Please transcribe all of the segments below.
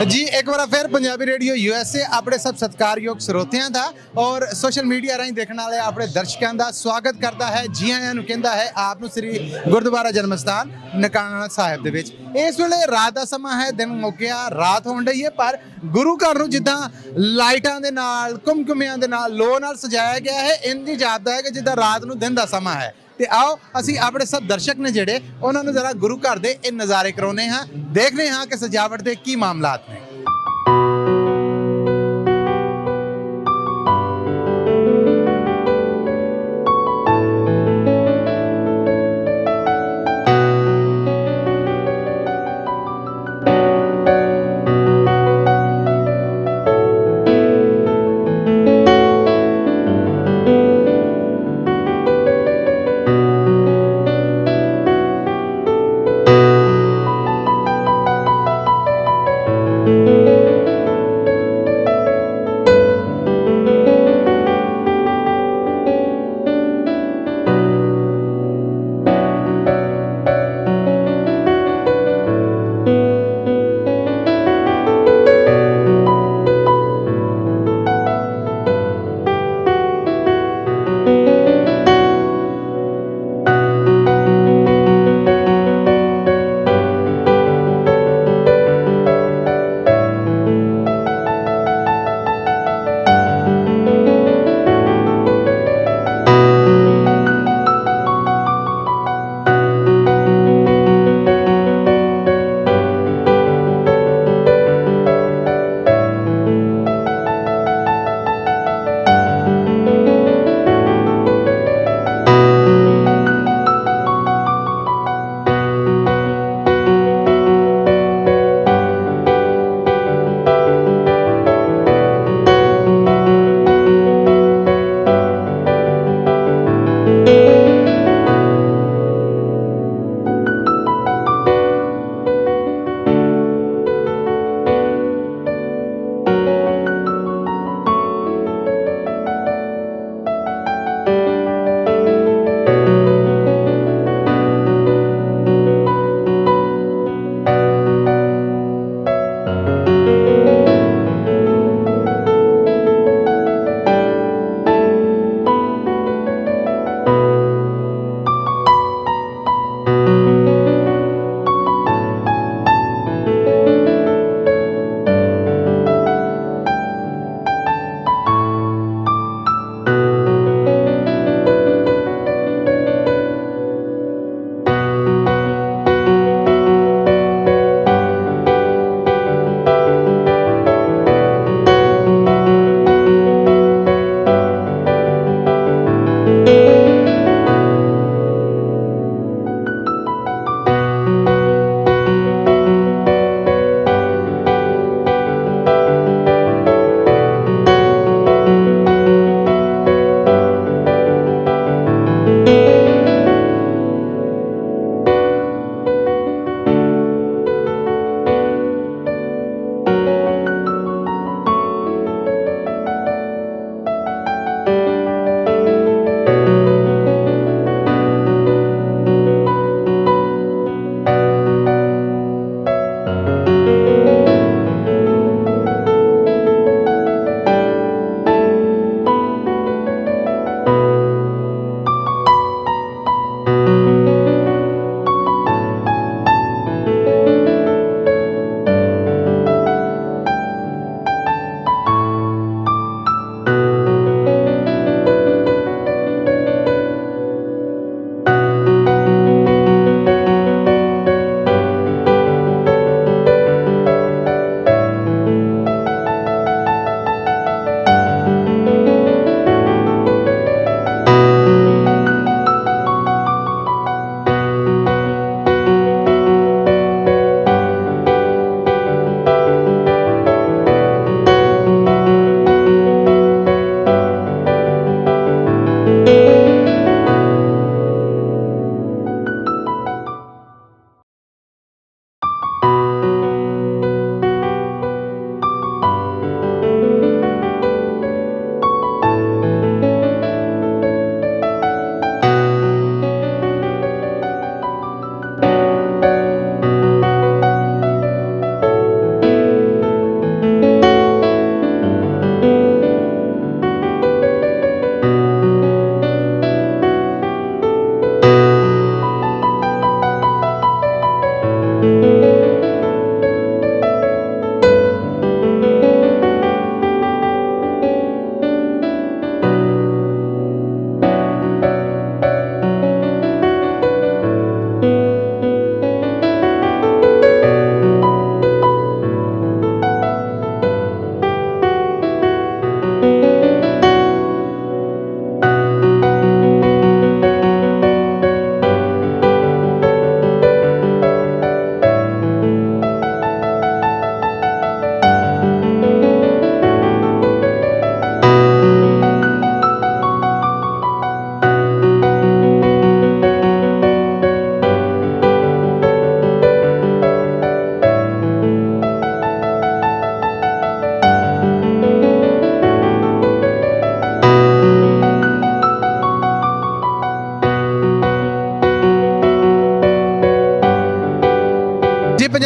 जी एक बार फिर Punjabi radio USA अपने सब सत्कारयोग ਸਰੋਤਿਆਂ ਦਾ और सोशल मीडिया राਹੀਂ देखने वाले अपने दर्शकों का स्वागत करता है। जी आਇਆਂ ਨੂੰ ਕਹਿੰਦਾ है आप श्री गुरुद्वारा जन्म स्थान ननकाना साहिब ਦੇ ਵਿੱਚ। इस ਵੇਲੇ रात का समा है, दिन मुक्या, रात होਣ ਰਹੀ है, पर गुरु घर ਨੂੰ ਜਿੱਦਾਂ ਲਾਈਟਾਂ ਦੇ ਨਾਲ ਕੁਮਕੁਮਿਆਂ ਦੇ ਨਾਲ ਲੋ ਨਾਲ ਸਜਾਇਆ ਗਿਆ ਹੈ, ਇੰਜ ਜਾਪਦਾ ਹੈ ਕਿ ਜਿੱਦਾਂ ਰਾਤ ਨੂੰ ਦਿਨ ਦਾ ਸਮਾਂ ਹੈ। ਤੇ आओ ਅਸੀਂ ਆਪਣੇ ਸਭ ਦਰਸ਼ਕ ਨੇ ਜਿਹੜੇ ਉਹਨਾਂ ਨੂੰ ਜ਼ਰਾ ਗੁਰੂ ਘਰ ਦੇ ਇਹ ਨਜ਼ਾਰੇ ਕਰਾਉਨੇ ਹਾਂ, ਦੇਖਦੇ ਹਾਂ ਕਿ ਸਜਾਵਟ ਦੇ ਕੀ ਮਾਮਲਾਤ ਨੇ।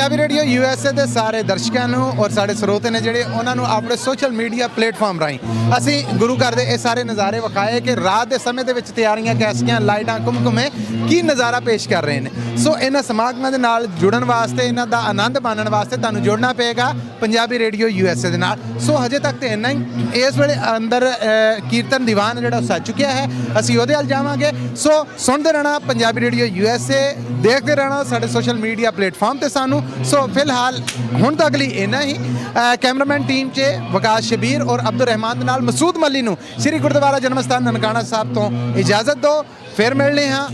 ਪੰਜਾਬੀ ਰੇਡੀਓ USA ਦੇ ਸਾਰੇ ਦਰਸ਼ਕਾਂ ਨੂੰ ਔਰ ਸਾਡੇ ਸਰੋਤੇ ਨੇ ਜਿਹੜੇ ਉਹਨਾਂ ਨੂੰ ਆਪਣੇ ਸੋਸ਼ਲ ਮੀਡੀਆ ਪਲੇਟਫਾਰਮ ਰਾਹੀਂ ਅਸੀਂ ਗੁਰੂ ਘਰ ਦੇ ਇਹ ਸਾਰੇ ਨਜ਼ਾਰੇ ਵਿਖਾਏ ਕਿ ਰਾਤ ਦੇ ਸਮੇਂ ਦੇ ਵਿੱਚ ਤਿਆਰੀਆਂ ਕੈਸੀਆਂ ਲਾਈਟਾਂ ਕੁਮਕੁਮੇ ਕੀ ਨਜ਼ਾਰਾ ਪੇਸ਼ ਕਰ ਰਹੇ ਨੇ। ਸੋ ਇਹਨਾਂ ਸਮਾਗਮਾਂ ਦੇ ਨਾਲ ਜੁੜਨ ਵਾਸਤੇ ਇਹਨਾਂ ਦਾ ਆਨੰਦ ਮਾਣਨ ਵਾਸਤੇ ਤੁਹਾਨੂੰ ਜੁੜਨਾ ਪਏਗਾ ਪੰਜਾਬੀ ਰੇਡੀਓ USA ਦੇ ਨਾਲ। ਸੋ ਹਜੇ ਤੱਕ ਤੇ ਇੰਨਾ ਹੀ। ਇਸ ਵੇਲੇ ਅੰਦਰ ਕੀਰਤਨ ਦੀਵਾਨ ਜਿਹੜਾ ਉਹ ਸੱਜ ਚੁੱਕਿਆ ਹੈ, ਅਸੀਂ ਉਹਦੇ ਵੱਲ ਜਾਵਾਂਗੇ। ਸੋ ਸੁਣਦੇ ਰਹਿਣਾ ਪੰਜਾਬੀ ਰੇਡੀਓ USA, ਦੇਖਦੇ ਰਹਿਣਾ ਸਾਡੇ ਸੋਸ਼ਲ ਮੀਡੀਆ ਪਲੇਟਫਾਰਮ ਤੇ ਸਾਨੂੰ। ਸੋ ਫਿਲਹਾਲ ਹੁਣ ਤੱਕ ਲਈ ਇੰਨਾ ਹੀ। ਕੈਮਰਾਮੈਨ ਟੀਮ 'ਚ ਵਿਕਾਸ ਸ਼ਬੀਰ ਔਰ ਅਬਦੁਰ ਰਹਿਮਾਨ ਦੇ ਨਾਲ ਮਸੂਦ ਮੱਲੀ ਨੂੰ ਸ੍ਰੀ ਗੁਰਦੁਆਰਾ ਜਨਮ ਸਥਾਨ ਨਨਕਾਣਾ ਸਾਹਿਬ ਤੋਂ ਇਜਾਜ਼ਤ ਦਿਓ। ਫਿਰ ਮਿਲਣੇ ਹਾਂ